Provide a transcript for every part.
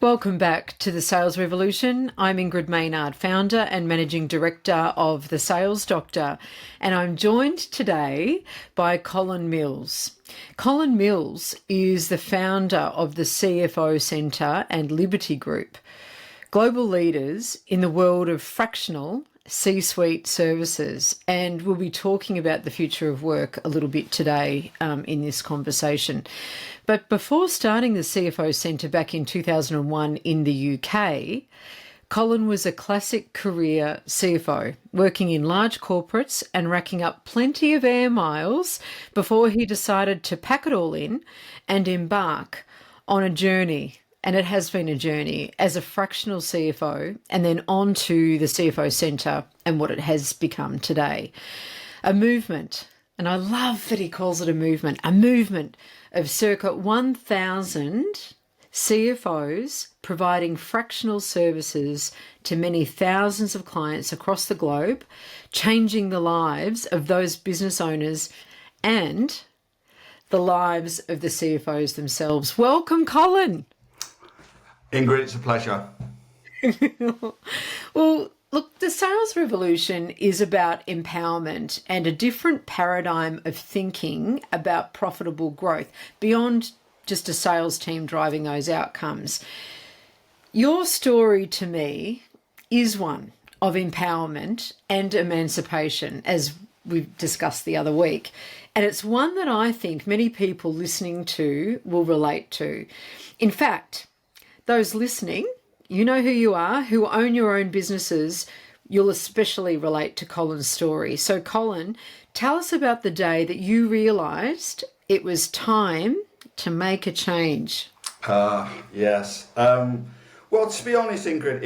Welcome back to the Sales Revolution. I'm Ingrid Maynard, founder and managing director of The Sales Doctor, and I'm joined today by Colin Mills. Colin Mills is the founder of the CFO Centre and Liberty Group, global leaders in the world of fractional C-suite services, and we'll be talking about the future of work a little bit today in this conversation. But before starting the CFO Centre back in 2001 in the UK, Colin was a classic career CFO, working in large corporates and racking up plenty of air miles before he decided to pack it all in and embark on a journey. And it has been a journey as a fractional CFO and then on to the CFO Centre and what it has become today. A movement, and I love that he calls it a movement of circa 1,000 CFOs providing fractional services to many thousands of clients across the globe, changing the lives of those business owners and the lives of the CFOs themselves. Welcome, Colin. Ingrid, it's a pleasure. Well, look, the sales revolution is about empowerment and a different paradigm of thinking about profitable growth beyond just a sales team driving those outcomes. Your story to me is one of empowerment and emancipation, as we discussed the other week. And it's one that I think many people listening to will relate to. In fact, those listening, you know who you are, who own your own businesses, you'll especially relate to Colin's story. So Colin, tell us about the day that you realised it was time to make a change. Yes. Well, to be honest, Ingrid,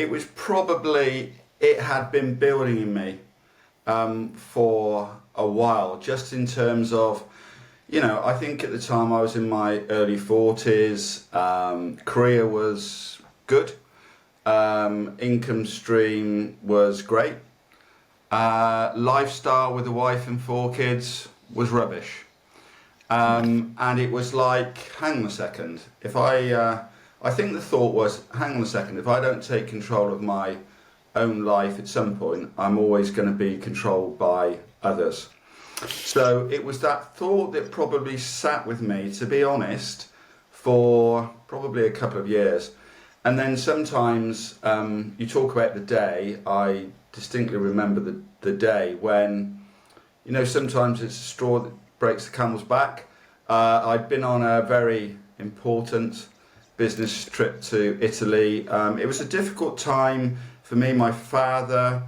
it had been building in me for a while, just in terms of, I think at the time I was in my early 40s, career was good, income stream was great, lifestyle with a wife and 4 kids was rubbish. And it was like, hang on a second, I think the thought was, hang on a second, if I don't take control of my own life at some point, I'm always going to be controlled by others. So it was that thought that probably sat with me, to be honest, for probably a couple of years. And then sometimes you talk about the day. I distinctly remember the day when, sometimes it's a straw that breaks the camel's back. I'd been on a very important business trip to Italy. It was a difficult time for me. My father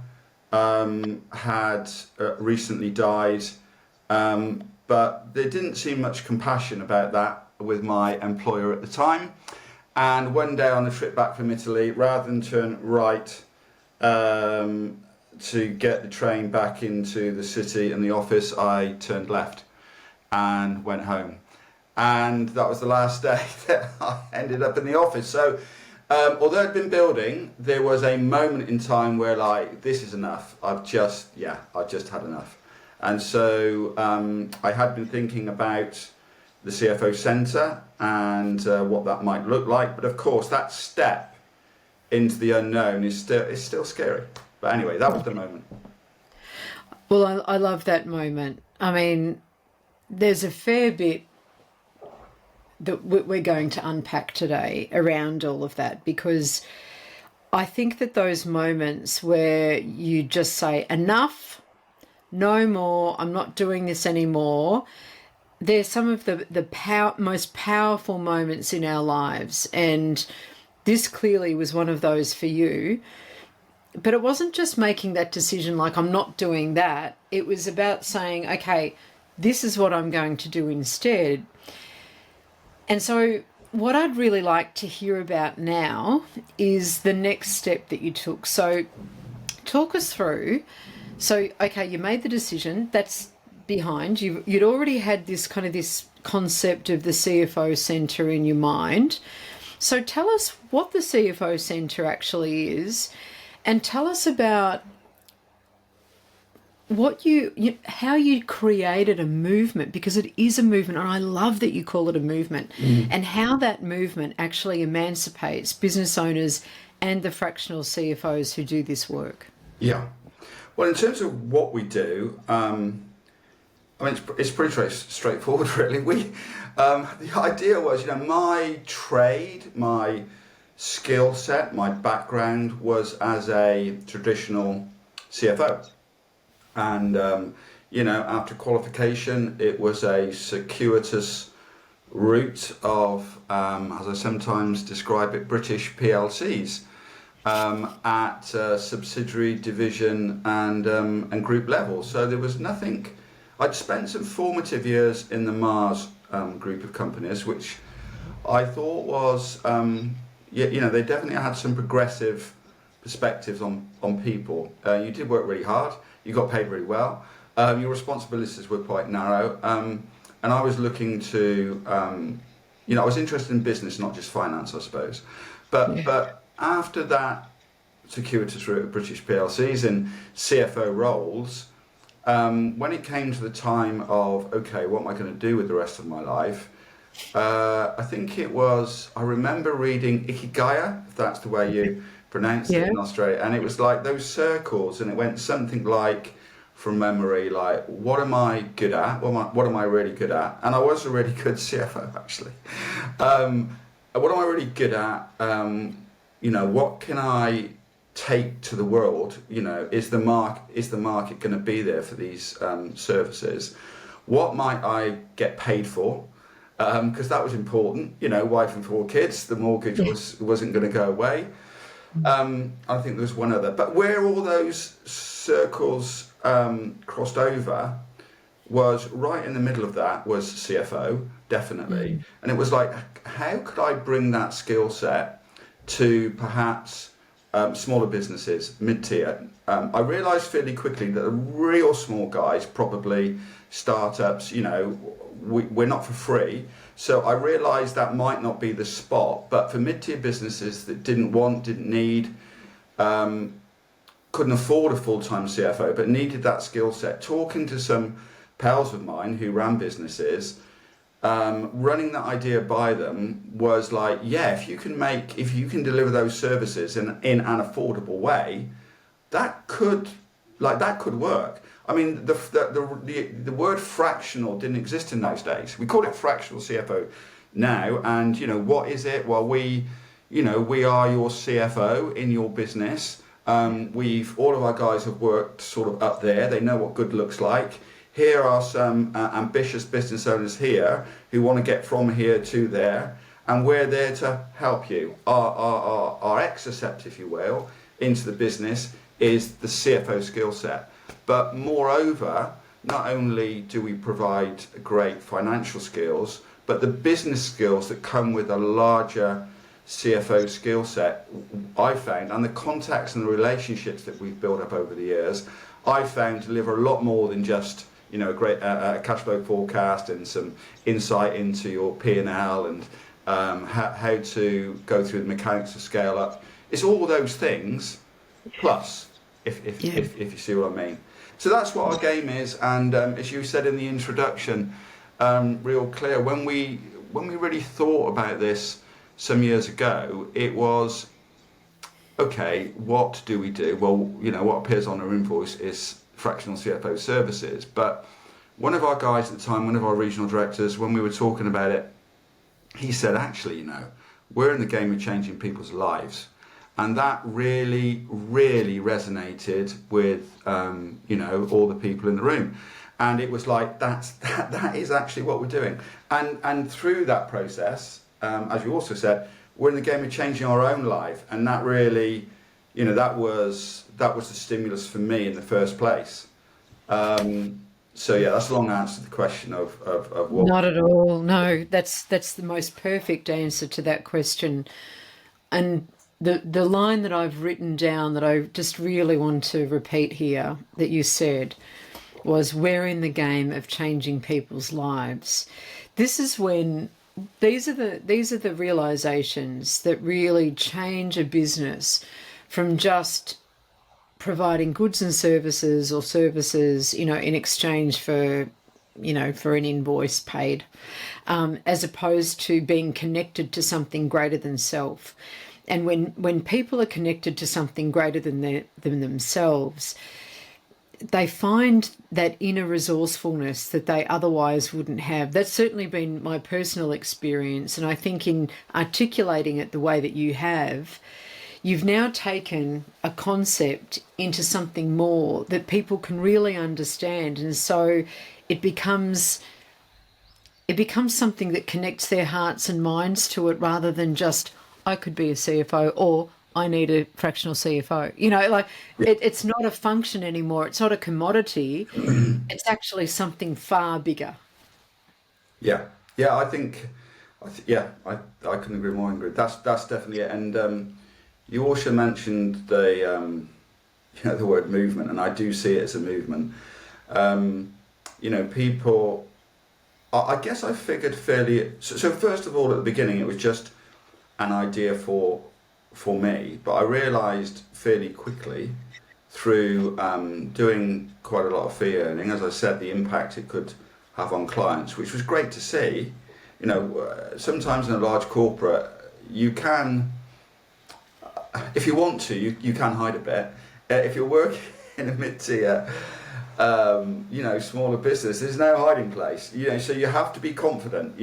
had recently died. But there didn't seem much compassion about that with my employer at the time. And one day on the trip back from Italy, rather than turn right to get the train back into the city and the office, I turned left and went home. And that was the last day that I ended up in the office. So although I'd been building, there was a moment in time where this is enough. I've just had enough. And so I had been thinking about the CFO Centre and what that might look like. But of course, that step into the unknown is still scary. But anyway, that was the moment. Well, I love that moment. I mean, there's a fair bit that we're going to unpack today around all of that, because I think that those moments where you just say, enough, no more, I'm not doing this anymore, they're some of the most powerful moments in our lives. And this clearly was one of those for you. But it wasn't just making that decision like, I'm not doing that. It was about saying, okay, this is what I'm going to do instead. And so what I'd really like to hear about now is the next step that you took. So talk us through. So, okay, you made the decision, that's behind. You'd already had this concept of the CFO Centre in your mind. So tell us what the CFO Centre actually is, and tell us about how you created a movement, because it is a movement, and I love that you call it a movement, and how that movement actually emancipates business owners and the fractional CFOs who do this work. Yeah. Well, in terms of what we do, I mean, it's pretty straightforward, really. The idea was, my trade, my skill set, my background was as a traditional CFO. And, after qualification, it was a circuitous route of, as I sometimes describe it, British PLCs at subsidiary, division, and group level. So there was nothing. I'd spent some formative years in the Mars group of companies, which I thought was, they definitely had some progressive perspectives on people. You did work really hard. You got paid really well. Your responsibilities were quite narrow. And I was looking to, I was interested in business, not just finance, I suppose. But after that circuitous route of British PLCs and CFO roles, when it came to the time of, okay, what am I going to do with the rest of my life? I remember reading Ikigai, if that's the way you pronounce it in Australia, and it was like those circles, and it went something like, from memory, like, what am I good at? What am I really good at? And I was a really good CFO, actually. What am I really good at? What can I take to the world? Is the market going to be there for these services? What might I get paid for? Because that was important. Wife and 4 kids. The mortgage wasn't going to go away. I think there was one other. But where all those circles crossed over was right in the middle of that was CFO, definitely. And it was like, how could I bring that skill set to perhaps smaller businesses, mid-tier? I realised fairly quickly that the real small guys, probably startups, we're not for free. So I realised that might not be the spot, but for mid-tier businesses that didn't need, couldn't afford a full-time CFO, but needed that skill set, talking to some pals of mine who ran businesses, running that idea by them was like, if you can deliver those services in an affordable way, that could work. I mean, the word fractional didn't exist in those days. We call it fractional CFO now, and what is it? Well, we are your CFO in your business. All of our guys have worked sort of up there. They know what good looks like. Here are some ambitious business owners here who want to get from here to there, and we're there to help you. Our exocet, if you will, into the business is the CFO skill set. But moreover, not only do we provide great financial skills, but the business skills that come with a larger CFO skill set, I found, and the contacts and the relationships that we've built up over the years, I found deliver a lot more than just a great cash flow forecast and some insight into your P&L and how to go through the mechanics of scale up. It's all those things plus, if you see what I mean. So that's what our game is, and as you said in the introduction, real clear, when we really thought about this some years ago, it was, okay, what do we do? Well, what appears on our invoice is fractional CFO services, but one of our guys at the time, one of our regional directors, when we were talking about it, he said, actually, we're in the game of changing people's lives. And that really, really resonated with, all the people in the room. And it was like, that is actually what we're doing. And through that process, as you also said, we're in the game of changing our own life. And that really, that was the stimulus for me in the first place. So yeah, that's a long answer to the question of what. Not at all. No, that's the most perfect answer to that question. And the line that I've written down that I just really want to repeat here that you said was, we're in the game of changing people's lives. This is when these are the realizations that really change a business from just providing goods and services, or services, in exchange for, for an invoice paid, as opposed to being connected to something greater than self. And when people are connected to something greater than themselves, they find that inner resourcefulness that they otherwise wouldn't have. That's certainly been my personal experience. And I think in articulating it the way that you have, you've now taken a concept into something more that people can really understand. And so it becomes something that connects their hearts and minds to it, rather than just, I could be a CFO, or I need a fractional CFO. It's not a function anymore. It's not a commodity. It's actually something far bigger. Yeah, yeah. I couldn't agree more, Ingrid. That's definitely it. And you also mentioned the word movement, and I do see it as a movement. People. I guess I figured fairly. So first of all, at the beginning, it was just an idea for me, but I realised fairly quickly through doing quite a lot of fee earning, as I said, the impact it could have on clients, which was great to see. Sometimes in a large corporate, you can, if you want to, you can hide a bit. If you're working in a mid-tier, smaller business, there's no hiding place. So you have to be confident.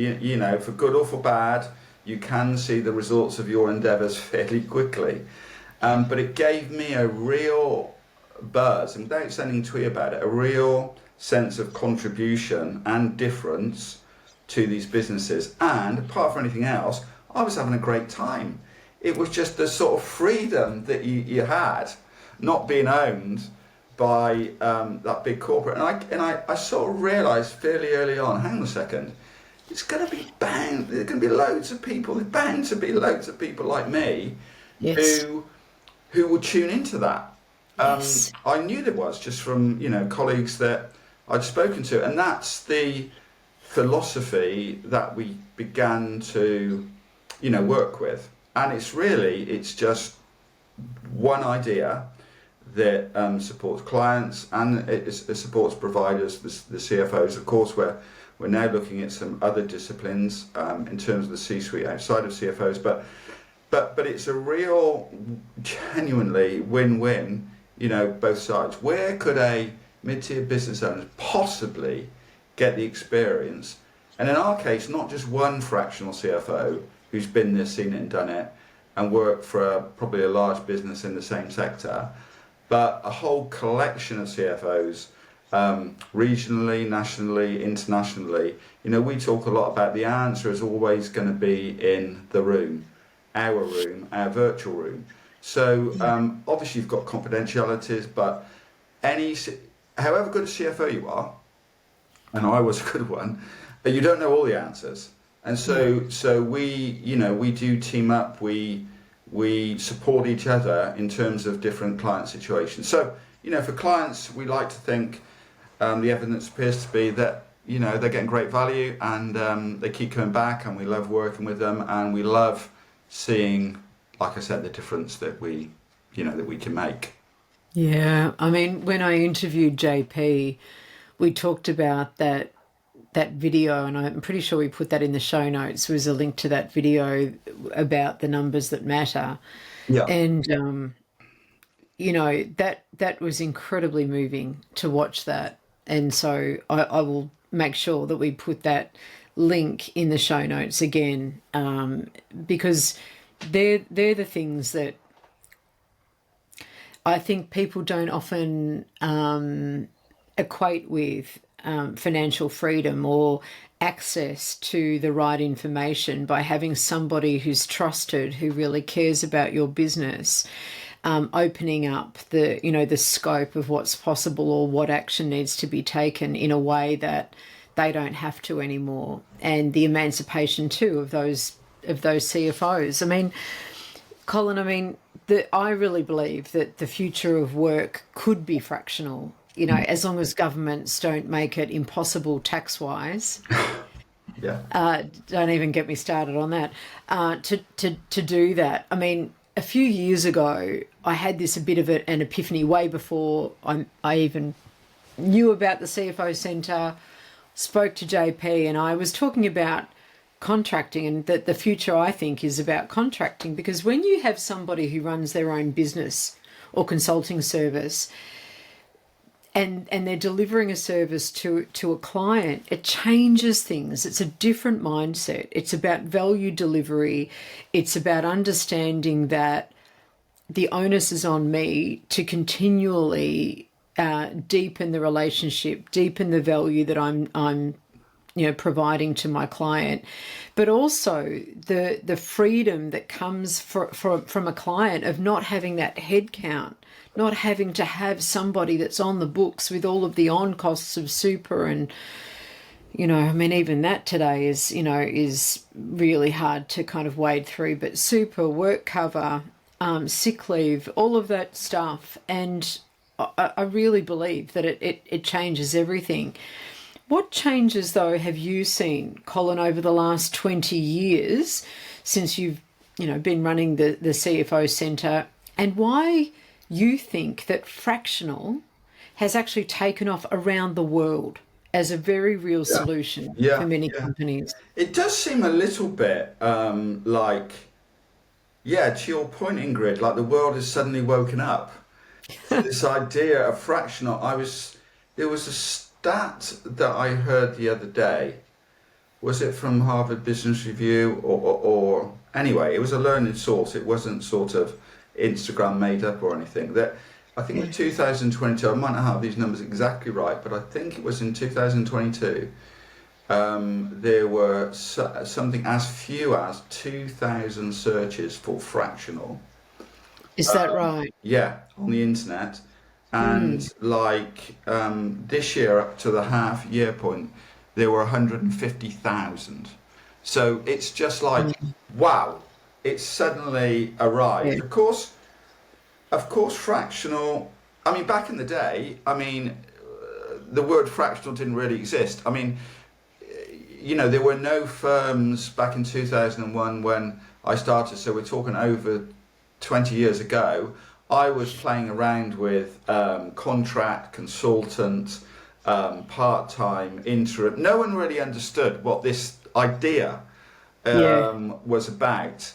For good or for bad, you can see the results of your endeavours fairly quickly. But it gave me a real buzz, and without sounding twee about it, a real sense of contribution and difference to these businesses. And apart from anything else, I was having a great time. It was just the sort of freedom that you had, not being owned by that big corporate. And I sort of realised fairly early on, hang on a second, it's going to be bound. There's going to be loads of people. There's bound to be loads of people like me, Yes. who will tune into that. Yes. I knew there was, just from colleagues that I'd spoken to, and that's the philosophy that we began to work with. And it's just one idea that supports clients, and it supports providers, the CFOs. Of course, we're now looking at some other disciplines in terms of the C-suite outside of CFOs, but it's a real, genuinely win-win, both sides. Where could a mid-tier business owner possibly get the experience? And in our case, not just one fractional CFO who's been there, seen it and done it, and worked for probably a large business in the same sector, but a whole collection of CFOs, regionally, nationally, internationally. We talk a lot about the answer is always going to be in the room, our virtual room. So obviously you've got confidentialities, but however good a CFO you are, and I was a good one, you don't know all the answers. And so we do team up, we support each other in terms of different client situations. So, for clients, we like to think the evidence appears to be that, they're getting great value, and they keep coming back, and we love working with them, and we love seeing, like I said, the difference that we can make. Yeah. I mean, when I interviewed JP, we talked about that video, and I'm pretty sure we put that in the show notes. There was a link to that video about the numbers that matter. Yeah. And that was incredibly moving to watch that. And so I will make sure that we put that link in the show notes again, because they're the things that I think people don't often equate with financial freedom or access to the right information, by having somebody who's trusted, who really cares about your business, opening up the scope of what's possible or what action needs to be taken in a way that they don't have to anymore, and the emancipation too of those CFOs. I mean, Colin, I really believe that the future of work could be fractional, as long as governments don't make it impossible tax-wise. Yeah. Don't even get me started on that. To do that. I mean, a few years ago, I had this a bit of an epiphany way before I even knew about the CFO Centre, spoke to JP, and I was talking about contracting, and that the future, I think, is about contracting, because when you have somebody who runs their own business or consulting service, and they're delivering a service to a client, it changes things. It's a different mindset. It's about value delivery. It's about understanding that the onus is on me to continually deepen the relationship, deepen the value that I'm providing to my client, but also the freedom that comes from a client of not having that head count, not having to have somebody that's on the books with all of the on costs of super. And I mean, even that today is really hard to kind of wade through, but super, work cover, sick leave, all of that stuff. And I really believe that it changes everything. What changes, though, have you seen, Colin, over the last 20 years since you've been running the CFO Centre, and why you think that fractional has actually taken off around the world as a very real solution for many companies? It does seem a little bit to your point, Ingrid, like the world has suddenly woken up to this idea of fractional. There was a stat that I heard the other day. Was it from Harvard Business Review or anyway, it was a learned source. It wasn't sort of Instagram made up or anything. That I think in 2022, I might not have these numbers exactly right, but I think it was in 2022, there were something as few as 2,000 searches for fractional. Is that right? Yeah, on the internet. And this year, up to the half year point, there were 150,000. So it's just like, wow, it's suddenly arrived. Yeah. Of course, fractional. I mean, back in the day, the word fractional didn't really exist. I mean, there were no firms back in 2001 when I started. So we're talking over 20 years ago. I was playing around with contract, consultant, part-time, interim. No one really understood what this idea was about.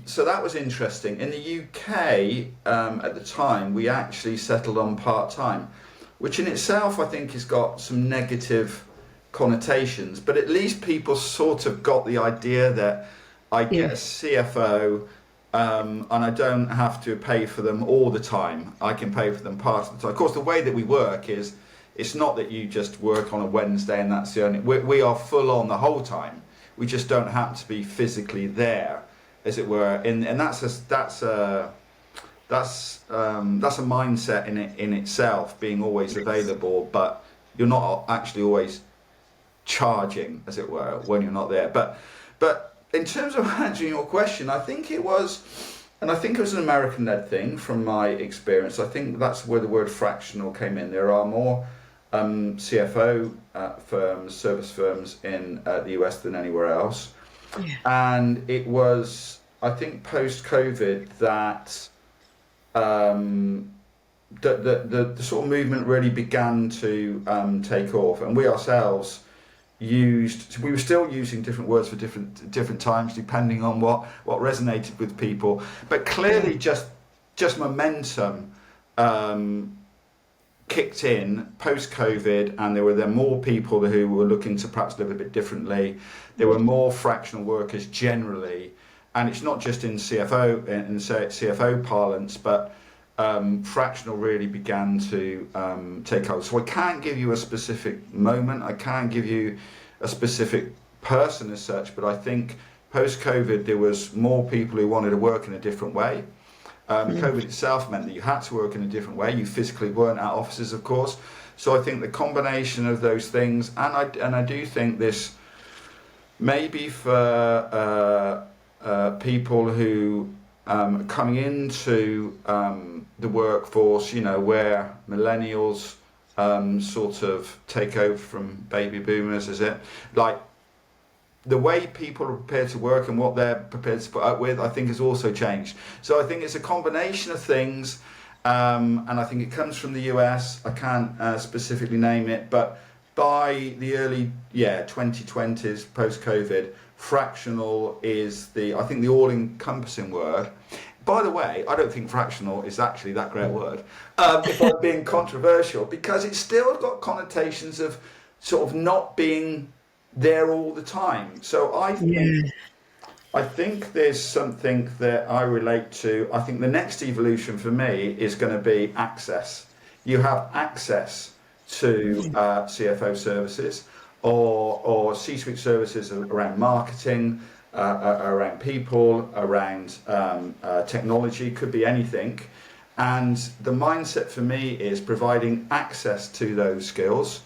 So that was interesting. In the UK, at the time, we actually settled on part-time, which in itself I think has got some negative connotations, but at least people sort of got the idea that I get a CFO, and I don't have to pay for them all the time. I can pay for them part of the time. Of course, the way that we work is, it's not that you just work on a Wednesday and that's the only. We are full on the whole time. We just don't happen to be physically there, as it were. And that's a mindset in itself, being always available, but you're not actually always charging, as it were, when you're not there. But in terms of answering your question, I think it was an American-led thing from my experience. I think that's where the word fractional came in. There are more CFO firms, service firms in the US than anywhere else. Yeah. And it was, I think, post-COVID that the sort of movement really began to take off. And we ourselves we were still using different words for different times depending on what resonated with people, but clearly just momentum kicked in post-COVID, and there were more people who were looking to perhaps live a bit differently. There were more fractional workers generally, and it's not just in CFO parlance, but fractional really began to take hold. So I can't give you a specific moment, I can't give you a specific person as such, but I think post-COVID there was more people who wanted to work in a different way. COVID itself meant that you had to work in a different way. You physically weren't at offices, of course. So I think the combination of those things, and I do think this maybe for people who coming into the workforce, where millennials sort of take over from baby boomers, is it? Like, the way people are prepared to work and what they're prepared to put up with, I think, has also changed. So I think it's a combination of things, and I think it comes from the US. I can't specifically name it, but by the early 2020s, post-COVID, fractional is I think the all-encompassing word. By the way, I don't think fractional is actually that great a word, if I'm being controversial, because it's still got connotations of sort of not being there all the time. So I think there's something that I relate to. I think the next evolution for me is going to be access. You have access to CFO services or C-suite services around marketing, around people, around technology, could be anything. And the mindset for me is providing access to those skills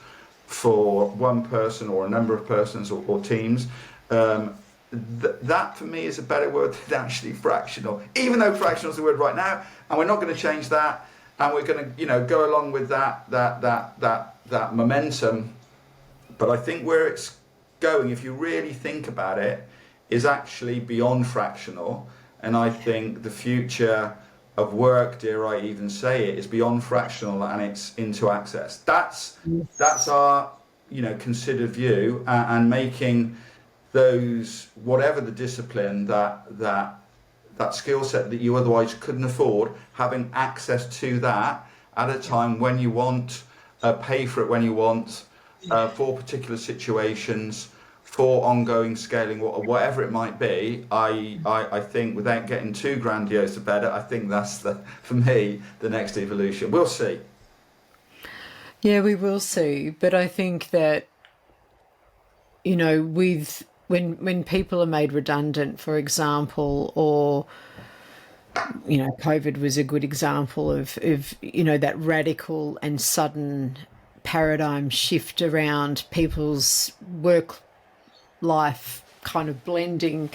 for one person or a number of persons or teams. That for me is a better word than actually fractional, even though fractional is the word right now, and we're not going to change that, and we're going to go along with that momentum. But I think where it's going, if you really think about it, is actually beyond fractional. And I think the future of work, dare I even say it, is beyond fractional, and it's into access. That's our considered view, and making those, whatever the discipline, that skill set that you otherwise couldn't afford, having access to that at a time when you want, pay for it when you want, for particular situations, for ongoing scaling, whatever it might be. I think, without getting too grandiose about it, I think that's for me, the next evolution. We'll see. Yeah, we will see. But I think that, with when people are made redundant, for example, or COVID was a good example of that radical and sudden paradigm shift around people's work life kind of blending.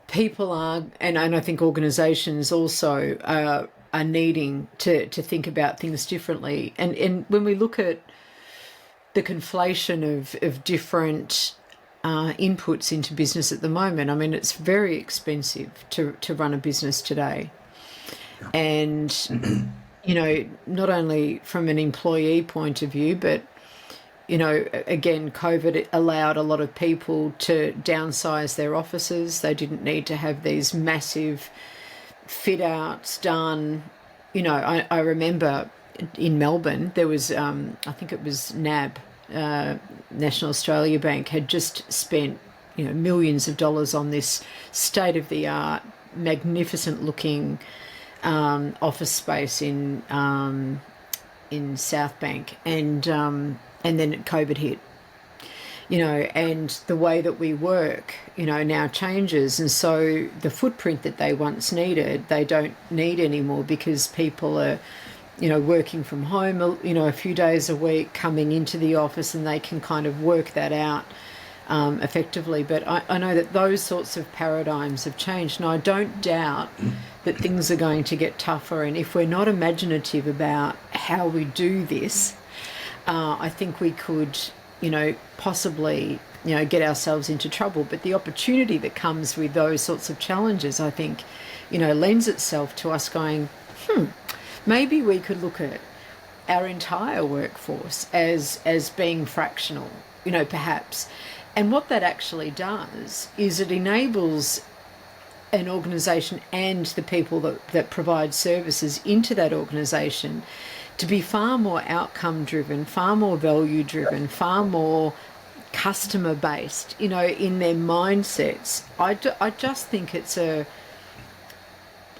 People are, and I think organisations also are needing to think about things differently. And when we look at the conflation of different inputs into business at the moment, I mean, it's very expensive to run a business today. And, not only from an employee point of view, but, again, COVID allowed a lot of people to downsize their offices. They didn't need to have these massive fit outs done. I remember in Melbourne, there was, I think it was NAB, National Australia Bank, had just spent, millions of dollars on this state-of-the-art, magnificent-looking office space in South Bank, and then COVID hit. And the way that we work, now changes. And so the footprint that they once needed, they don't need anymore, because people are, working from home, a few days a week, coming into the office, and they can kind of work that out effectively. But I know that those sorts of paradigms have changed, and I don't doubt that things are going to get tougher. And if we're not imaginative about how we do this, I think we could, possibly, get ourselves into trouble. But the opportunity that comes with those sorts of challenges, I think, lends itself to us going, maybe we could look at our entire workforce as being fractional, perhaps. And what that actually does is it enables an organisation and the people that provide services into that organisation to be far more outcome driven, far more value driven, far more customer based, in their mindsets. I just think it's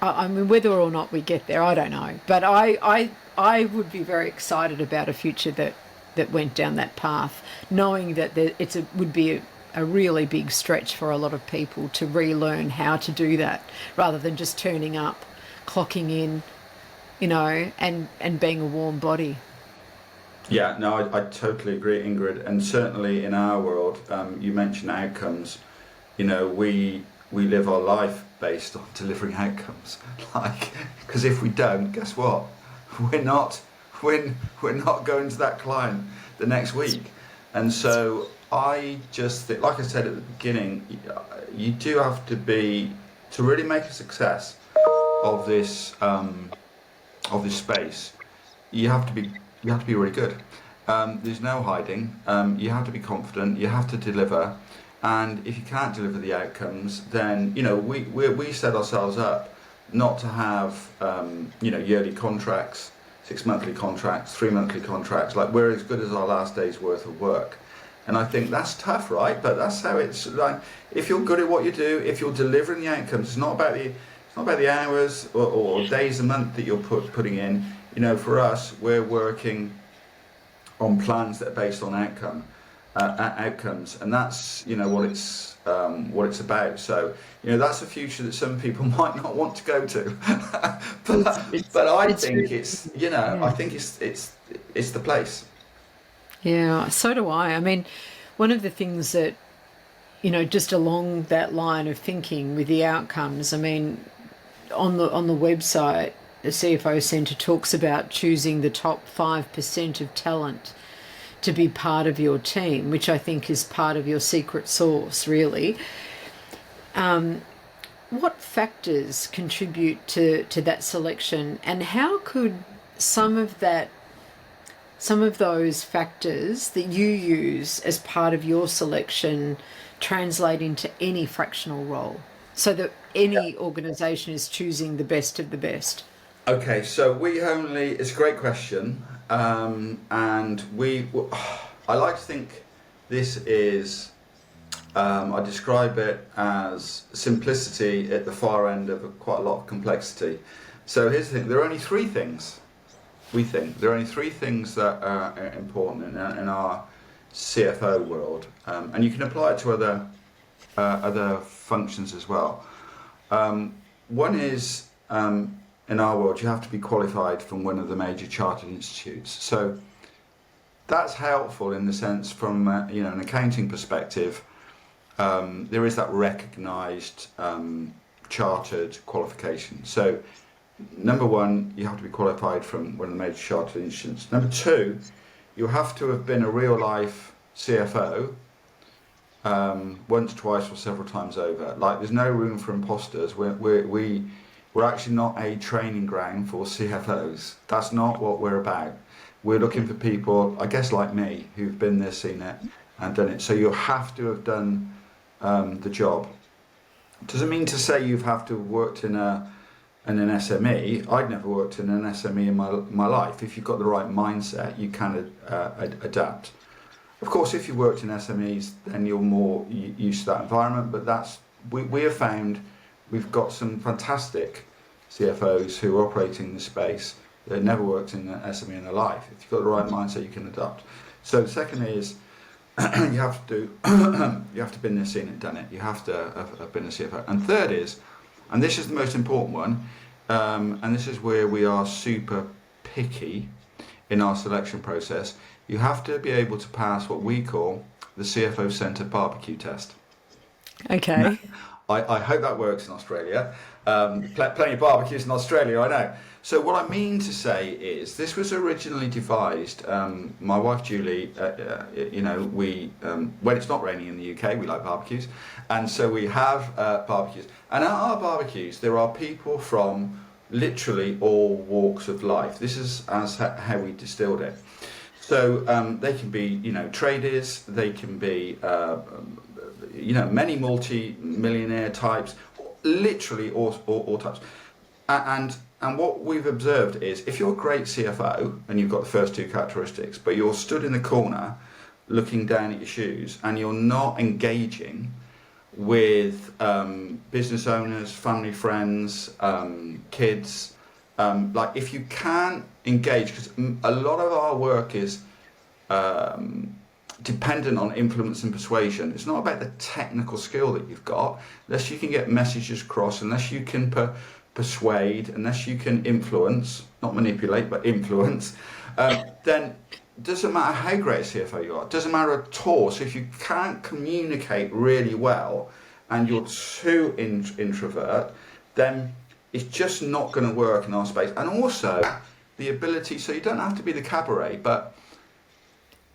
I mean, whether or not we get there, I don't know. But I would be very excited about a future that went down that path, knowing that would be a really big stretch for a lot of people to relearn how to do that, rather than just turning up, clocking in, and being a warm body. Yeah, no, I totally agree, Ingrid. And certainly in our world, you mentioned outcomes. We live our life based on delivering outcomes. Because if we don't, guess what? We're not going to that client the next week. And so I just think, like I said at the beginning, you do have to be, to really make a success of this space. You have to be you have to be really good. There's no hiding. You have to be confident. You have to deliver. And if you can't deliver the outcomes, then we set ourselves up not to have yearly contracts, 6 monthly contracts, 3 monthly contracts. Like, we're as good as our last day's worth of work. And I think that's tough, right? But that's how it's like. If you're good at what you do, if you're delivering the outcomes, it's not about the hours or days a month that you're putting in. For us, we're working on plans that are based on outcomes, and that's what it's about. So that's a future that some people might not want to go to, It's but it's but I it's think really it's I yeah. think it's the place. Yeah, so do I. I mean, one of the things that, just along that line of thinking with the outcomes, I mean, on the website, the CFO Centre talks about choosing the top 5% of talent to be part of your team, which I think is part of your secret sauce, really. What factors contribute to that selection, and how could some of that some of those factors that you use as part of your selection translate into any fractional role so that any organisation is choosing the best of the best? Okay, so it's a great question, and I like to think this is, I describe it as simplicity at the far end of quite a lot of complexity. So here's the thing: there are only three things we think. There are only three things that are important in our CFO world, and you can apply it to other functions as well. One is, in our world, you have to be qualified from one of the major chartered institutes. So that's helpful in the sense, from an accounting perspective. There is that recognised chartered qualification. So number one, you have to be qualified from one of the major chartered institutions. Number two, you have to have been a real life CFO, once, twice, or several times over. Like, there's no room for imposters. We're actually not a training ground for CFOs. That's not what we're about. We're looking for people, I guess, like me, who've been there, seen it, and done it. So you have to have done the job. Doesn't mean to say you have to have worked in an SME. I'd never worked in an SME in my life. If you've got the right mindset, you can adapt. Of course, if you worked in SMEs, then you're more used to that environment. But we have found we've got some fantastic CFOs who are operating in the space that never worked in an SME in their life. If you've got the right mindset, you can adapt. So the second is, you have to have been there, seen it, done it. You have to have been a CFO. And third is, and this is the most important one, and this is where we are super picky in our selection process. You have to be able to pass what we call the CFO Centre barbecue test. Now, Okay. I hope that works in Australia. Plenty of barbecues in Australia, I know. So what I mean to say is, this was originally devised. My wife Julie, we when it's not raining in the UK, we like barbecues, and so we have barbecues. And at our barbecues, there are people from literally all walks of life. This is how we distilled it. So they can be, traders, they can be, many multi-millionaire types, literally all types. And what we've observed is, if you're a great CFO and you've got the first two characteristics, but you're stood in the corner looking down at your shoes and you're not engaging with business owners, family, friends, kids, like, if you can't engage, because a lot of our work is dependent on influence and persuasion. It's not about the technical skill that you've got, unless you can get messages across, unless you can persuade, unless you can influence, not manipulate, but influence, then it doesn't matter how great a CFO you are, it doesn't matter at all. So if you can't communicate really well and you're too introvert, then it's just not going to work in our space. And also the ability, so you don't have to be the cabaret, but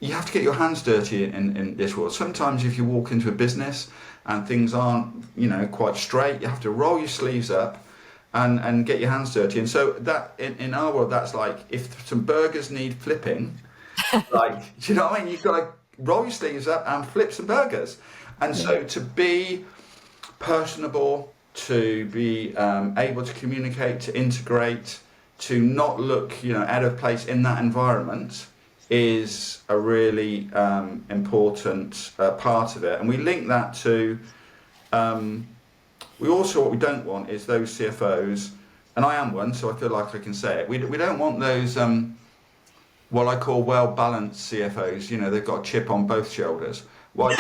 you have to get your hands dirty in this world. Sometimes if you walk into a business and things aren't, quite straight, you have to roll your sleeves up and get your hands dirty. And so that in our world, that's like if some burgers need flipping, like, do you know what I mean? You've got to roll your sleeves up and flip some burgers. And so to be personable, to be able to communicate, to integrate, to not look, out of place in that environment is a really important part of it. And we link that to, what we don't want is those CFOs, and I am one, so I feel like I can say it. We don't want those, what I call well-balanced CFOs, they've got a chip on both shoulders. Why?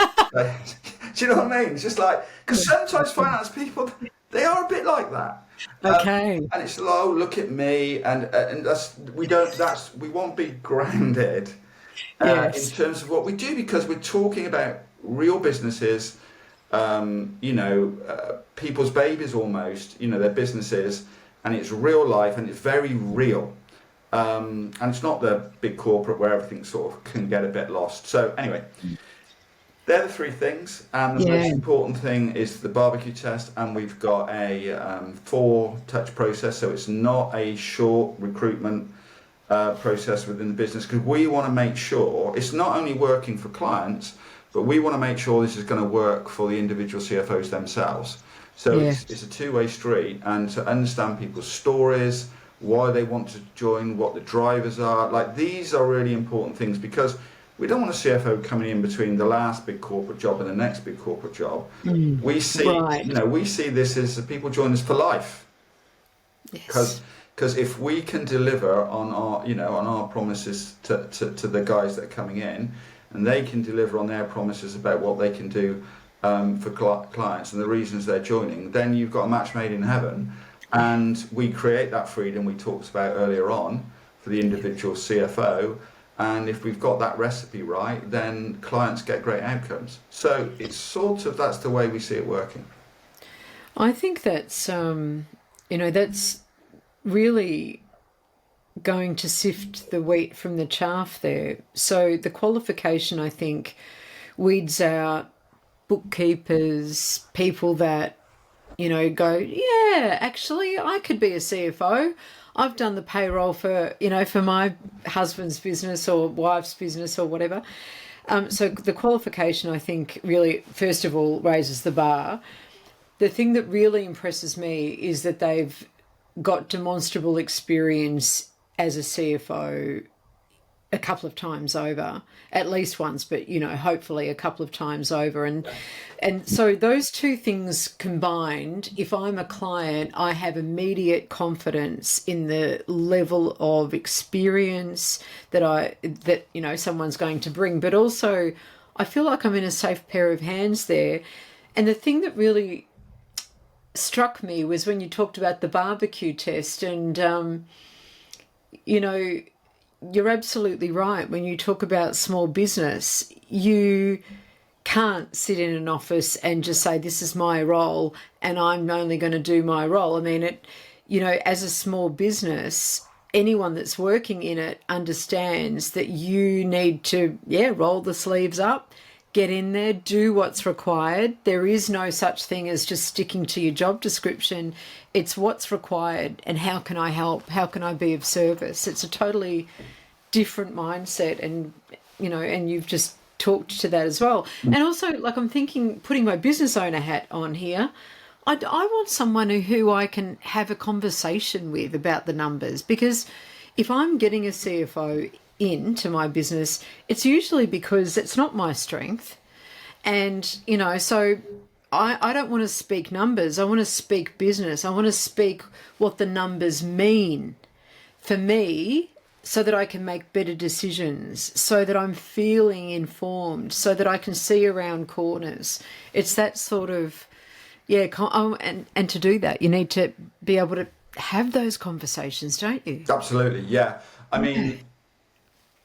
Do you know what I mean? It's just like, because sometimes finance people, they are a bit like that. Okay. And it's like, oh, look at me, and we won't be grounded in terms of what we do, because we're talking about real businesses, people's babies almost, their businesses, and it's real life and it's very real. And it's not the big corporate where everything sort of can get a bit lost. So anyway, they're the three things, and the most important thing is the barbecue test, and we've got a 4-touch process, so it's not a short recruitment process within the business, because we want to make sure it's not only working for clients, but we want to make sure this is going to work for the individual CFOs themselves. So it's a two-way street, and to understand people's stories, why they want to join, what the drivers are, like these are really important things, because we don't want a CFO coming in between the last big corporate job and the next big corporate job. We see, we see this as people join us for life. Because if we can deliver on our promises to the guys that are coming in, and they can deliver on their promises about what they can do for clients and the reasons they're joining, then you've got a match made in heaven. And we create that freedom we talked about earlier on for the individual CFO. And if we've got that recipe right, then clients get great outcomes. So it's that's the way we see it working. I think that's, that's really going to sift the wheat from the chaff there. So the qualification, I think, weeds out bookkeepers, people that, go, yeah, actually, I could be a CFO. I've done the payroll for my husband's business or wife's business or whatever. So the qualification, I think, really, first of all, raises the bar. The thing that really impresses me is that they've got demonstrable experience as a CFO a couple of times over, at least once, but, hopefully a couple of times over. And so those two things combined, if I'm a client, I have immediate confidence in the level of experience that someone's going to bring. But also I feel like I'm in a safe pair of hands there. And the thing that really struck me was when you talked about the barbecue test, and, you're absolutely right. When you talk about small business, you can't sit in an office and just say, this is my role and I'm only going to do my role. I mean, as a small business, anyone that's working in it understands that you need to, roll the sleeves up, get in there, do what's required. There is no such thing as just sticking to your job description. It's what's required and how can I help? How can I be of service? It's a totally different mindset, and you've just talked to that as well. And also, like, I'm thinking, putting my business owner hat on here, I want someone who I can have a conversation with about the numbers, because if I'm getting a CFO into my business, it's usually because it's not my strength. And, so I don't want to speak numbers. I want to speak business. I want to speak what the numbers mean for me, so that I can make better decisions, so that I'm feeling informed, so that I can see around corners. It's that sort of, and to do that, you need to be able to have those conversations, don't you? Absolutely, yeah. I mean,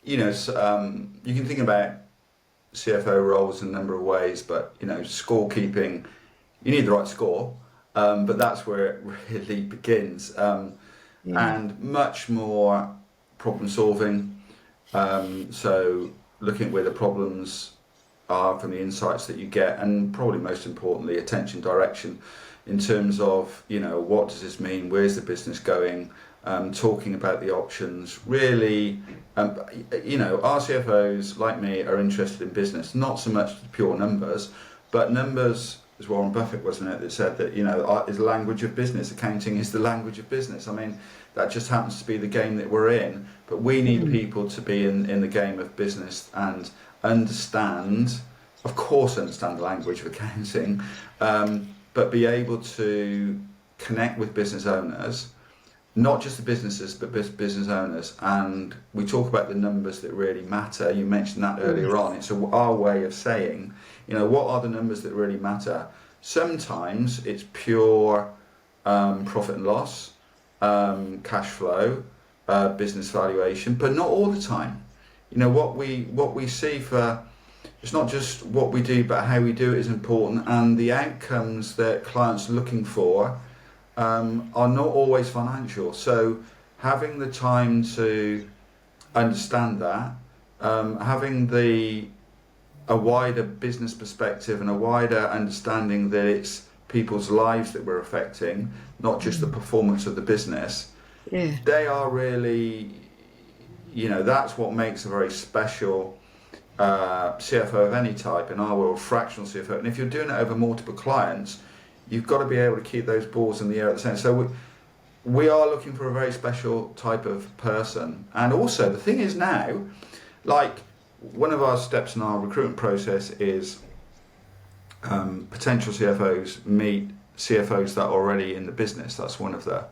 you can think about CFO roles in a number of ways, but, scorekeeping, you need the right score, but that's where it really begins. And much more problem solving. So looking at where the problems are from the insights that you get, and probably most importantly, attention direction in terms of, what does this mean? Where's the business going? Talking about the options. Really, our CFOs, like me, are interested in business, not so much the pure numbers, but numbers, as Warren Buffett, wasn't it, that said that, art is the language of business, accounting is the language of business. I mean, that just happens to be the game that we're in, but we need people to be in the game of business and understand the language of accounting, but be able to connect with business owners, not just the businesses, but business owners. And we talk about the numbers that really matter. You mentioned that earlier on. It's our way of saying, what are the numbers that really matter? Sometimes it's pure profit and loss, cash flow, business valuation, but not all the time. What we see for, it's not just what we do, but how we do it is important, and the outcomes that clients are looking for are not always financial. So having the time to understand that, having a wider business perspective and a wider understanding that it's people's lives that we're affecting, not just the performance of the business. Yeah. They are really, that's what makes a very special CFO of any type, in our world, fractional CFO. And if you're doing it over multiple clients, you've got to be able to keep those balls in the air at the same time. So we are looking for a very special type of person. And also the thing is now, like, one of our steps in our recruitment process is potential CFOs meet CFOs that are already in the business. That's one of the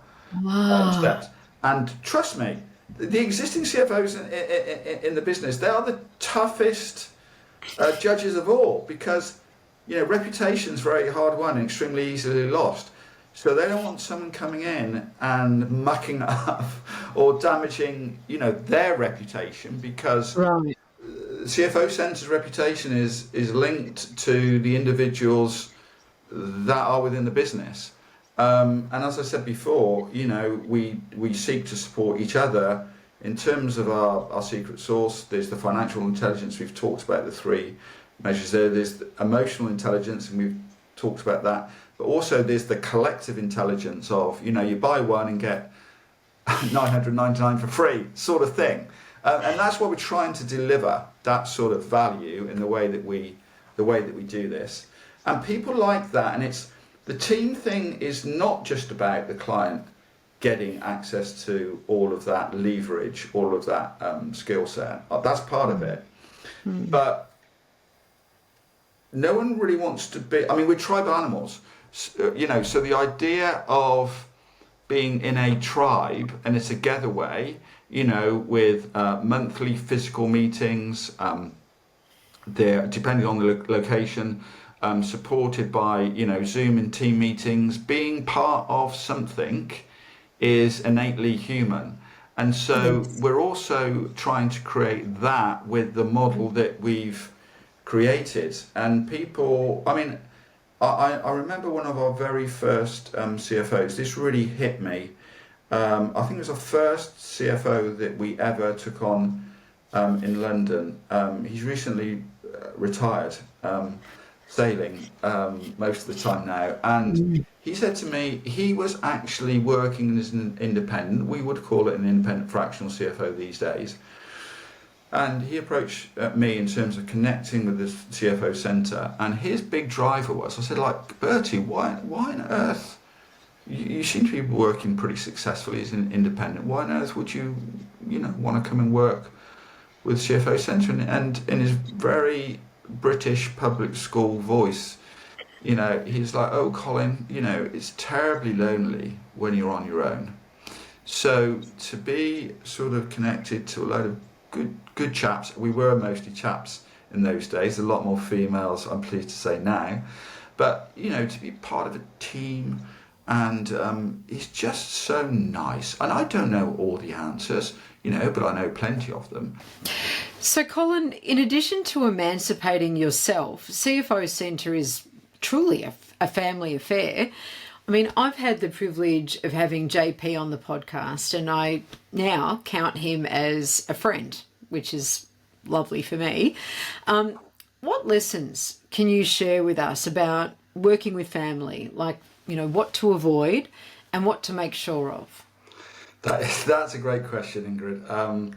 steps. And trust me, the existing CFOs in the business, they are the toughest judges of all, because reputation's very hard won and extremely easily lost. So they don't want someone coming in and mucking up or damaging, their reputation, because Right. CFO Centre's reputation is linked to the individuals that are within the business. And as I said before, we seek to support each other in terms of our secret sauce. There's the financial intelligence. We've talked about the three measures there. There's the emotional intelligence, and we've talked about that. But also there's the collective intelligence of, you buy one and get 999 for free sort of thing. And that's what we're trying to deliver, that sort of value in the way that we do this. And people like that, and it's the team thing is not just about the client getting access to all of that leverage, all of that skill set. That's part of it. But no one really wants to be, we're tribal animals, so the idea of being in a tribe and a together way, with monthly physical meetings, there, depending on the location, supported by, Zoom and team meetings, being part of something is innately human. And so we're also trying to create that with the model that we've created. And people, I remember one of our very first CFOs, this really hit me. I think it was our first CFO that we ever took on in London. He's recently retired, sailing most of the time now. And he said to me, he was actually working as an independent. We would call it an independent fractional CFO these days. And he approached me in terms of connecting with the CFO Centre. And his big driver was, I said, Bertie, why on earth? You seem to be working pretty successfully as an independent. Why on earth would you, want to come and work with CFO Centre? And in his very British public school voice, he's like, oh, Colin, it's terribly lonely when you're on your own. So to be sort of connected to a load of good chaps, we were mostly chaps in those days, a lot more females, I'm pleased to say now, but, to be part of a team, and it's just so nice. And I don't know all the answers, but I know plenty of them. So, Colin, in addition to emancipating yourself, CFO Centre is truly a family affair. I've had the privilege of having JP on the podcast, and I now count him as a friend, which is lovely for me. What lessons can you share with us about working with family, like, what to avoid and what to make sure of? That's a great question, Ingrid.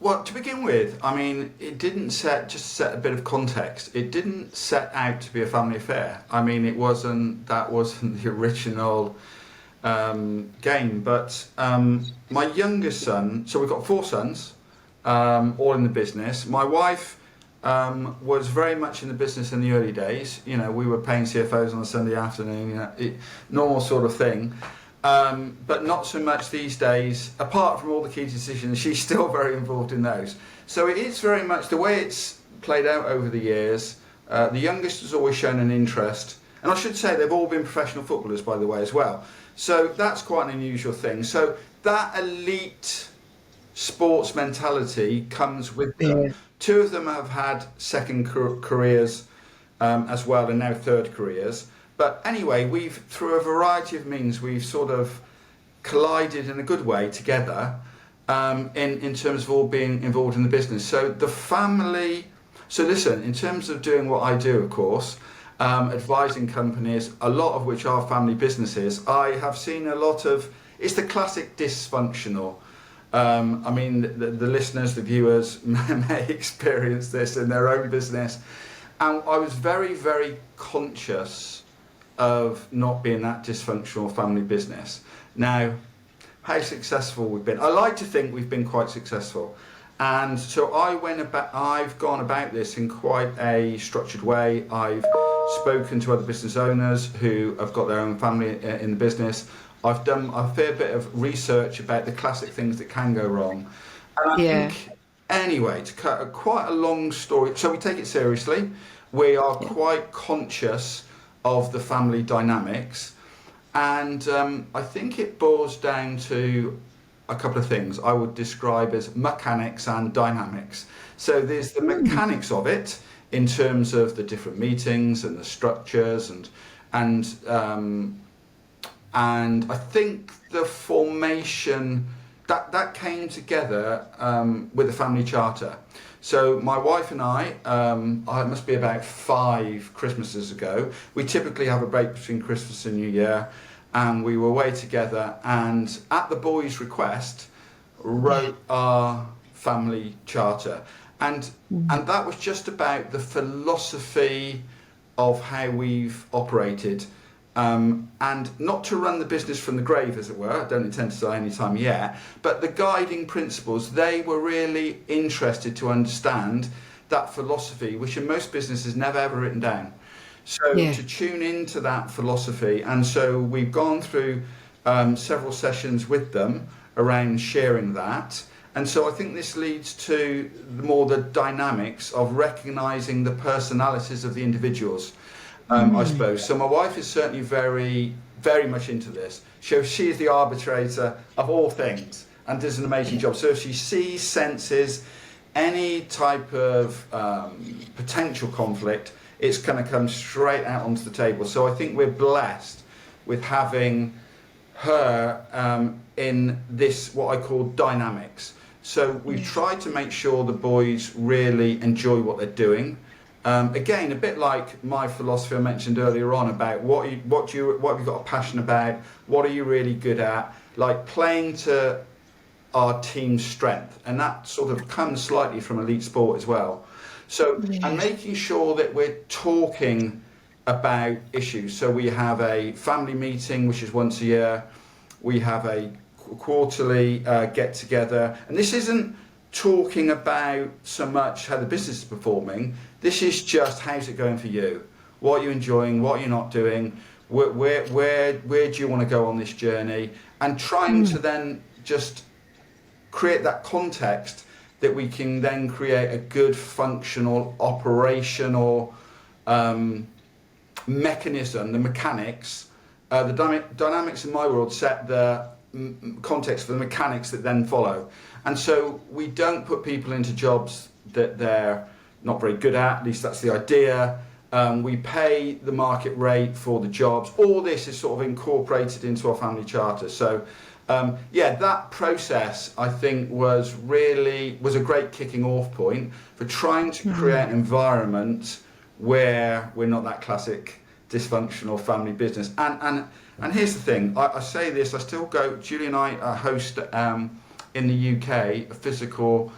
Well, to begin with, I mean, it didn't set a bit of context. It didn't set out to be a family affair. I mean, that wasn't the original game. But my youngest son, so we've got four sons, all in the business. My wife was very much in the business in the early days. We were paying CFOs on a Sunday afternoon, normal sort of thing. But not so much these days. Apart from all the key decisions, she's still very involved in those. So it is very much the way it's played out over the years. The youngest has always shown an interest, and I should say they've all been professional footballers, by the way, as well. So that's quite an unusual thing. So that elite sports mentality comes with them. Yeah. Two of them have had second careers as well, and now third careers. But anyway, through a variety of means, we've sort of collided in a good way together in terms of all being involved in the business. So the family, so listen, in terms of doing what I do, of course, advising companies, a lot of which are family businesses, I have seen a lot of, it's the classic dysfunctional. I mean, the listeners, the viewers may experience this in their own business. And I was very, very conscious of not being that dysfunctional family business. Now, how successful we've been. I like to think we've been quite successful. And so I've gone about this in quite a structured way. I've spoken to other business owners who have got their own family in the business. I've done a fair bit of research about the classic things that can go wrong. And I Yeah. think, anyway, to cut quite a long story, so we take it seriously. We are quite conscious of the family dynamics, and I think it boils down to a couple of things I would describe as mechanics and dynamics. So there's the mechanics of it in terms of the different meetings and the structures, and I think the formation that came together with the family charter. So my wife and I, it must be about 5 Christmases ago, we typically have a break between Christmas and New Year, and we were away together, and at the boys' request, wrote our family charter. And that was just about the philosophy of how we've operated. And not to run the business from the grave, as it were, I don't intend to die any time yet, but the guiding principles, they were really interested to understand that philosophy, which in most businesses never ever written down. So to tune into that philosophy, and so we've gone through several sessions with them around sharing that. And so I think this leads to more the dynamics of recognising the personalities of the individuals. I suppose. So my wife is certainly very, very much into this. She is the arbitrator of all things and does an amazing job. So if she sees, senses any type of potential conflict, it's going to come straight out onto the table. So I think we're blessed with having her in this, what I call dynamics. So we've tried to make sure the boys really enjoy what they're doing. Again, a bit like my philosophy I mentioned earlier on about what have you got a passion about, what are you really good at, like playing to our team's strength, and that sort of comes slightly from elite sport as well. So, and making sure that we're talking about issues. So we have a family meeting, which is once a year. We have a quarterly get together, and this isn't talking about so much how the business is performing. This is just how's it going for you, what are you enjoying, what are you not doing, where do you want to go on this journey, and trying to then just create that context that we can then create a good functional operational mechanism, the mechanics, the dynamics in my world set the context for the mechanics that then follow. And so we don't put people into jobs that they're not very good at least that's the idea. We pay the market rate for the jobs. All this is sort of incorporated into our family charter. So Yeah, that process I think was a great kicking off point for trying to create an environment where we're not that classic dysfunctional family business. And here's the thing, I say this, I still go, Julie and I host in the UK a physical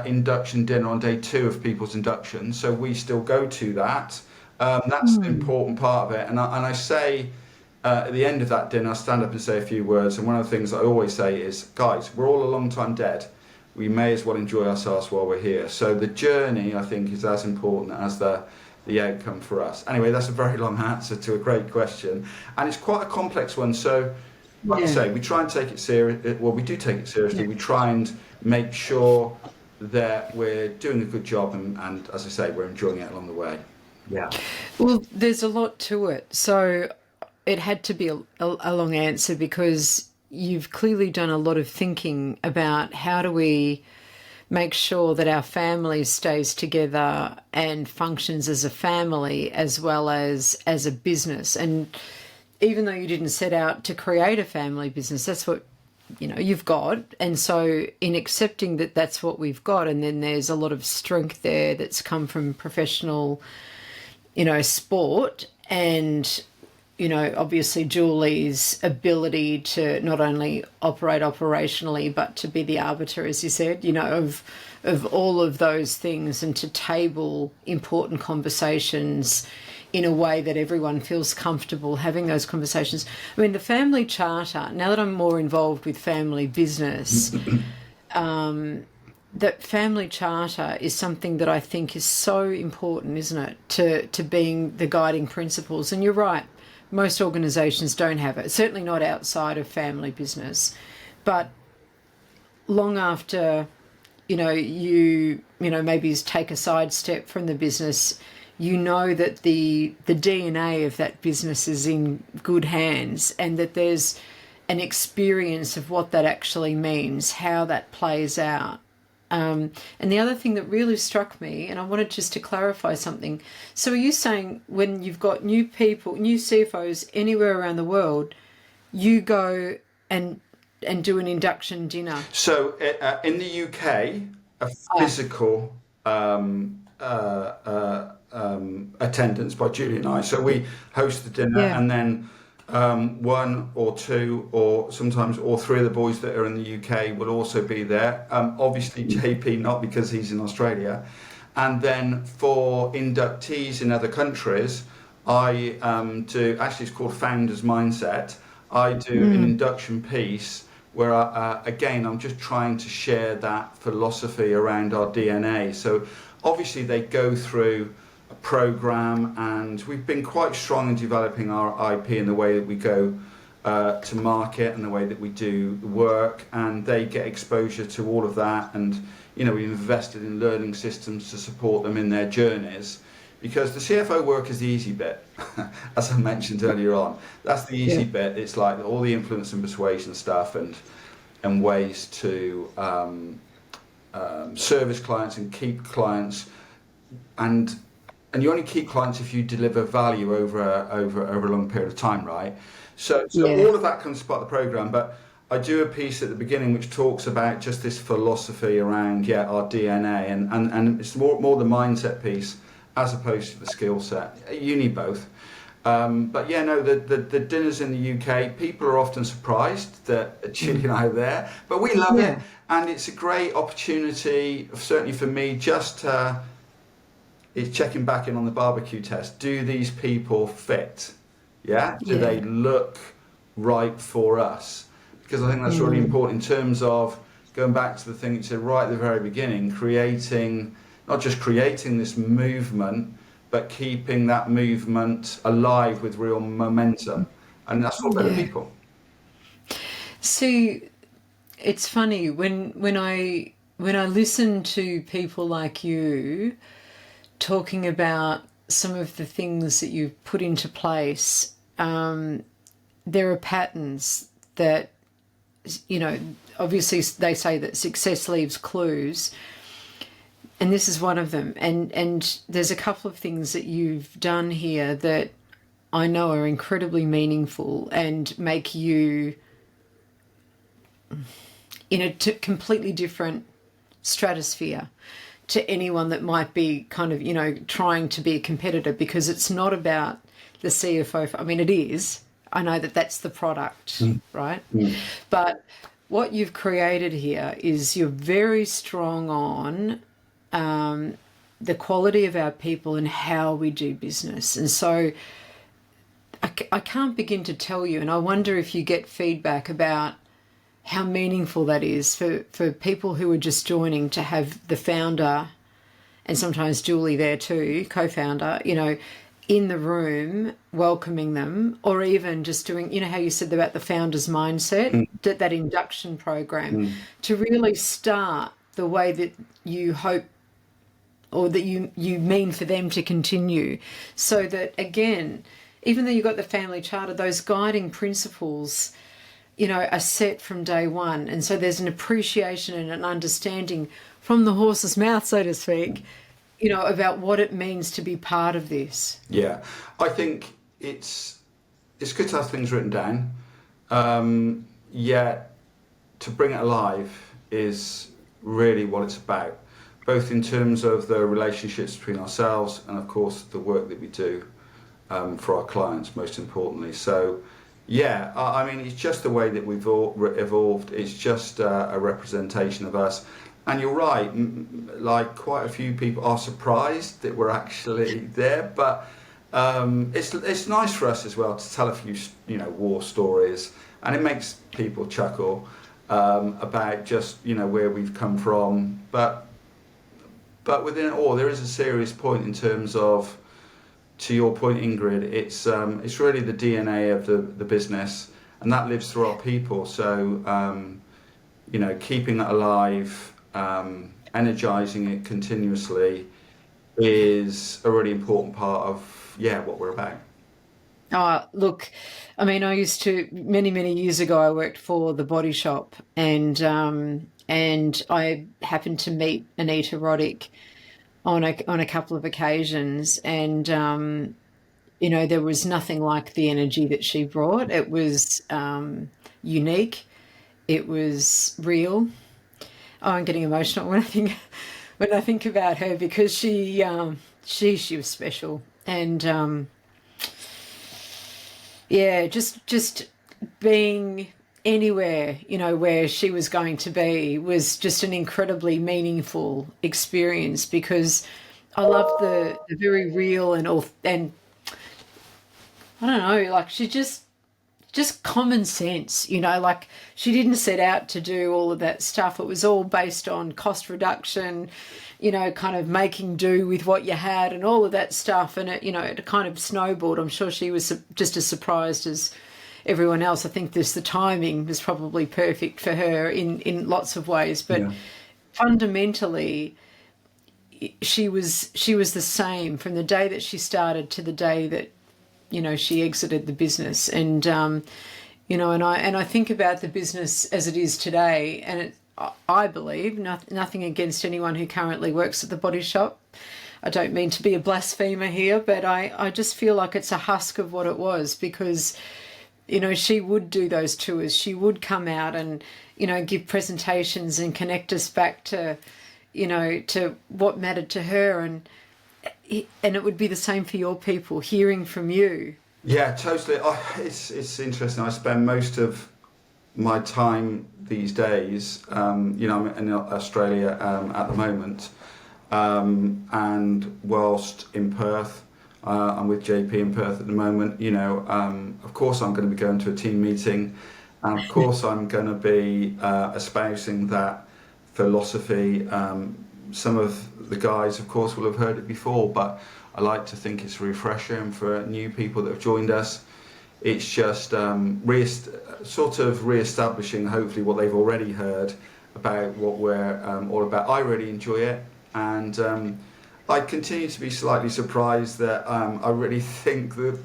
induction dinner on day 2 of people's induction, so we still go to that. That's an important part of it, and I say at the end of that dinner I stand up and say a few words, and one of the things I always say is, guys, we're all a long time dead, we may as well enjoy ourselves while we're here. So the journey, I think, is as important as the outcome for us. Anyway, that's a very long answer to a great question, and it's quite a complex one. So like I say, we try and take it serious. Well, we do take it seriously. We try and make sure that we're doing a good job, and as I say, we're enjoying it along the way. Yeah. Well, there's a lot to it. So it had to be a long answer, because you've clearly done a lot of thinking about how do we make sure that our family stays together and functions as a family as well as a business. And even though you didn't set out to create a family business, that's what you've got. And so in accepting that that's what we've got, and then there's a lot of strength there that's come from professional sport, and obviously Julie's ability to not only operate operationally but to be the arbiter, as you said, of all of those things, and to table important conversations in a way that everyone feels comfortable having those conversations. I mean, the family charter, now that I'm more involved with family business, that family charter is something that I think is so important, isn't it, to being the guiding principles. And you're right, most organisations don't have it, certainly not outside of family business. But long after, you maybe take a sidestep from the business, that the DNA of that business is in good hands, and that there's an experience of what that actually means, how that plays out. And the other thing that really struck me, and I wanted just to clarify something. So are you saying when you've got new people, new CFOs anywhere around the world, you go and do an induction dinner? So in the UK, a physical attendance by Julie and I. So we host the dinner, and then one or two or sometimes all 3 of the boys that are in the UK will also be there. Obviously JP not, because he's in Australia. And then for inductees in other countries, I do, actually it's called Founders Mindset. I do an induction piece where again I'm just trying to share that philosophy around our DNA. So obviously they go through a program, and we've been quite strong in developing our IP in the way that we go to market and the way that we do the work, and they get exposure to all of that. And we've invested in learning systems to support them in their journeys, because the CFO work is the easy bit. As I mentioned earlier on, that's the easy bit. It's like all the influence and persuasion stuff, and ways to service clients and keep clients, and you only keep clients if you deliver value over a long period of time, right? So all of that comes as part of the program. But I do a piece at the beginning which talks about just this philosophy around our DNA, and it's more the mindset piece as opposed to the skill set. You need both. But the dinners in the UK, people are often surprised that Julie and I are there, but we love it, and it's a great opportunity, certainly for me, just it's checking back in on the barbecue test. Do these people fit? Do they look right for us? Because I think that's really important in terms of going back to the thing you said right at the very beginning, not just creating this movement, but keeping that movement alive with real momentum. And that's all better people. See, it's funny when I listen to people like you talking about some of the things that you've put into place, there are patterns that, obviously they say that success leaves clues, and this is one of them. And there's a couple of things that you've done here that I know are incredibly meaningful and make you in a completely different stratosphere to anyone that might be kind of, trying to be a competitor, because it's not about the CFO. I mean, it is. I know that that's the product, right? But what you've created here is you're very strong on the quality of our people and how we do business. And so I can't begin to tell you, and I wonder if you get feedback about how meaningful that is for people who are just joining, to have the founder, and sometimes Julie there too, co-founder, in the room welcoming them, or even just doing, how you said about the founder's mindset, that induction program, to really start the way that you hope, or that you mean for them to continue, so that, again, even though you've got the family charter, those guiding principles, are set from day one. And so there's an appreciation and an understanding from the horse's mouth, so to speak, about what it means to be part of this. Yeah, I think it's good to have things written down. Yet to bring it alive is really what it's about, both in terms of the relationships between ourselves and, of course, the work that we do for our clients, most importantly. So, yeah, I mean, it's just the way that we've evolved. It's just a representation of us. And you're right, like quite a few people are surprised that we're actually there, but it's nice for us as well to tell a few, war stories, and it makes people chuckle about just, where we've come from. But within it all, there is a serious point in terms of, to your point, Ingrid, it's really the DNA of the business, and that lives through our people. So, keeping it alive, energizing it continuously is a really important part of, what we're about. Oh, look, I mean, I used to, many years ago, I worked for the Body Shop, and I happened to meet Anita Roddick on a couple of occasions, and there was nothing like the energy that she brought. It was unique. It was real. Oh, I'm getting emotional when I think about her, because she was special, and just being anywhere, where she was going to be, was just an incredibly meaningful experience, because I loved the very real and I don't know, like, she just common sense, like, she didn't set out to do all of that stuff. It was all based on cost reduction, kind of making do with what you had and all of that stuff. And it kind of snowballed. I'm sure she was just as surprised as everyone else. I think the timing was probably perfect for her in lots of ways, but fundamentally, she was the same from the day that she started to the day that she exited the business. And and I think about the business as it is today, and I believe, nothing against anyone who currently works at the Body Shop. I don't mean to be a blasphemer here, but I just feel like it's a husk of what it was, because she would do those tours. She would come out and give presentations and connect us back to to what mattered to her, and it would be the same for your people, hearing from you. Yeah, totally. It's interesting. I spend most of my time these days, I'm in Australia at the moment, and whilst in Perth, I'm with JP in Perth at the moment. Of course I'm going to be going to a team meeting, and of course I'm going to be espousing that philosophy. Some of the guys, of course, will have heard it before, but I like to think it's refreshing for new people that have joined us. It's just sort of re-establishing, hopefully, what they've already heard about what we're all about. I really enjoy it, and I continue to be slightly surprised that I really think that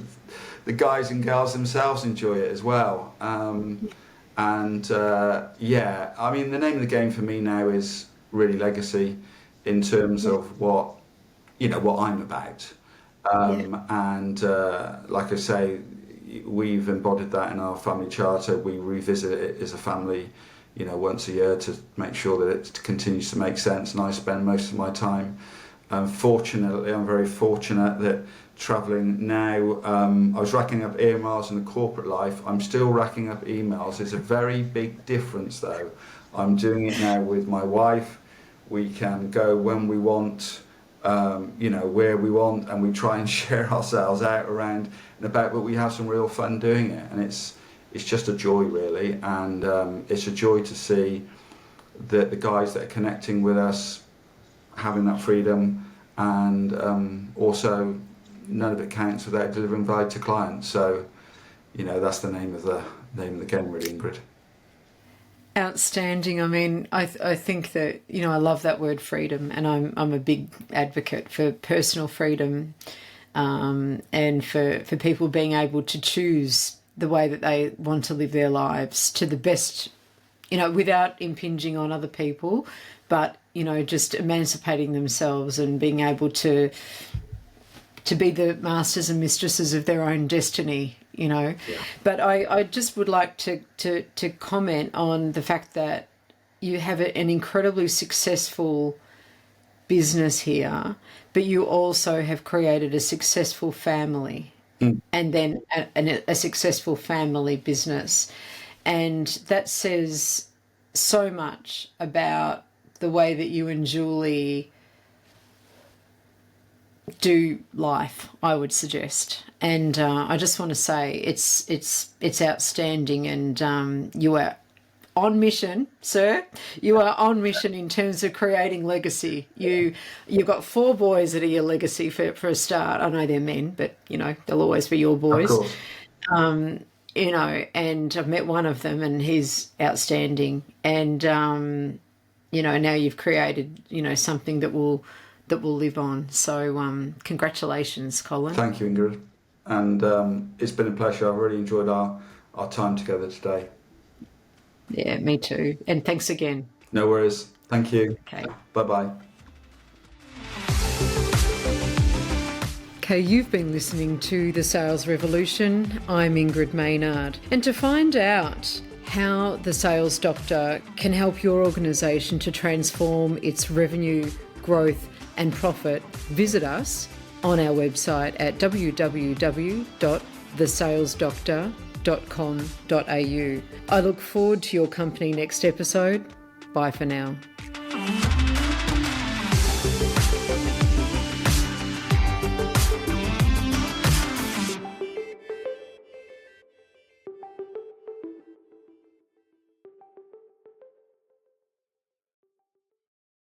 the guys and girls themselves enjoy it as well. I mean, the name of the game for me now is really legacy, in terms of what I'm about, and like I say, we've embodied that in our family charter. We revisit it as a family, once a year to make sure that it continues to make sense, and I spend most of my time. Fortunately, I'm very fortunate that travelling now, I was racking up emails in the corporate life. I'm still racking up emails. It's a very big difference though. I'm doing it now with my wife. We can go when we want, where we want, and we try and share ourselves out around and about, but we have some real fun doing it, and it's just a joy really, and it's a joy to see that the guys that are connecting with us having that freedom, and also none of it counts without delivering value to clients. So that's the name of the game really, Ingrid. Outstanding. I mean, I think that, I love that word freedom, and I'm a big advocate for personal freedom, and for people being able to choose the way that they want to live their lives to the best, without impinging on other people, but, just emancipating themselves and being able to be the masters and mistresses of their own destiny, Yeah. But I just would like to comment on the fact that you have an incredibly successful business here, but you also have created a successful family, and then a successful family business. And that says so much about the way that you and Julie do life, I would suggest. And I just want to say it's outstanding, and you are on mission, sir. You are on mission in terms of creating legacy. You've got 4 boys that are your legacy for a start. I know they're men, but they'll always be your boys. Of course. And I've met one of them, and he's outstanding. And now you've created something that will live on. So congratulations, Colin. Thank you, Ingrid. And it's been a pleasure. I've really enjoyed our time together today. Yeah, me too. And thanks again. No worries. Thank you. Okay. Bye-bye. Okay, you've been listening to The Sales Revolution. I'm Ingrid Maynard. And to find out how The Sales Doctor can help your organisation to transform its revenue, growth and profit, visit us on our website at www.thesalesdoctor.com.au. I look forward to your company next episode. Bye for now.